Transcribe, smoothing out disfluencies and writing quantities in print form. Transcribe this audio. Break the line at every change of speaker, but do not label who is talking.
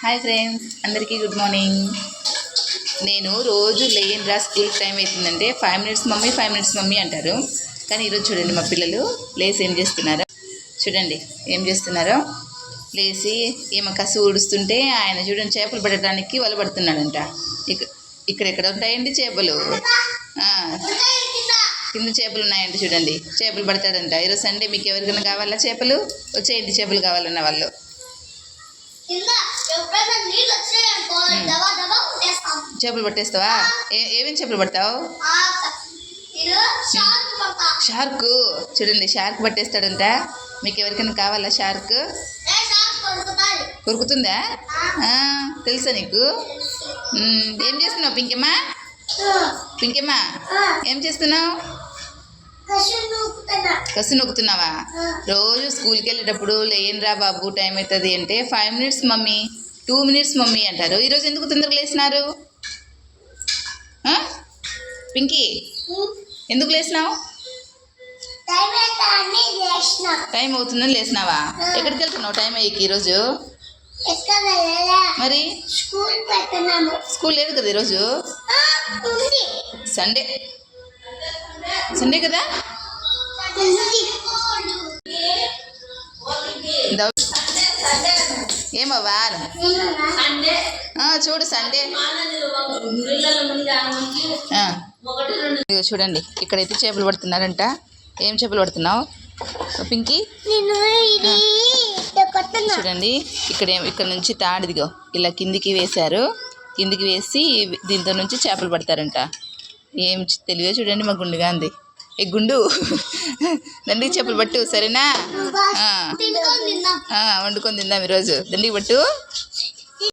Hi friends, అందరికీ good morning. నేను రోజు లేయనురా, స్కూల్ టైం అవుతుందంటే 5 minutes మమ్మీ 5 minutes మమ్మీ అంటారు. కానీ ఈరోజు చూడండి మా పిల్లలు లేసి ఏం చేస్తున్నారో చూడండి. ఏం చేస్తున్నారో లేచి ఏమో కసు ఊడుస్తుంటే ఆయన చూడండి చేపలు పట్టడానికి వల పడుతున్నాడంట. ఇక్కడెక్కడ ఉంటాయండి చేపలు? కింద చేపలు ఉన్నాయండి చూడండి. చేపలు పడతాడంట. ఈరోజు సండే. మీకు ఎవరికైనా కావాలా చేపలు? వచ్చేయండి, చేపలు కావాలన్న వాళ్ళు. చేపలు పట్టేస్తావా? ఏమేమి చేపలు పడతావు? షార్క్. చూడండి, షార్క్ పట్టేస్తాడంట. మీకు ఎవరికైనా కావాలా షార్క్? కొరుకుతుందా? తెలుసా నీకు? ఏం చేస్తున్నావు పింకమ్మ? పింకమ్మ ఏం చేస్తున్నావు? కసు నొక్కుతున్నావా? రోజు స్కూల్కి వెళ్ళేటప్పుడు లేయనురా బాబు టైం అవుతుంది అంటే 5 minutes మమ్మీ 2 minutes మమ్మీ అంటారు. ఈరోజు ఎందుకు తొందరగా లేచినారు? పింకీ ఎందుకు లేచినావు? టైం అవుతుందని లేచినావా? ఎక్కడికి వెళ్తున్నావు టైం అయ్యి ఈరోజు? మరి స్కూల్ లేదు కదా ఈరోజు? సండే కదా? ఏమవ్వా చూడు సండే. చూడండి, ఇక్కడైతే చేపలు పడుతున్నారంట. ఏం చేపలు పడుతున్నావు పింకీ? చూడండి, ఇక్కడ నుంచి తాడిదిగో ఇలా కిందికి వేశారు. కిందికి వేసి దీంతో నుంచి చేపలు పడతారంట. ఏం తెలివే చూడండి మా గుండుగా అంది. ఏ గుండు, దండికి చేపలు పట్టు, సరేనా? వండుకొని తిందాం ఈరోజు. దండికి పట్టు.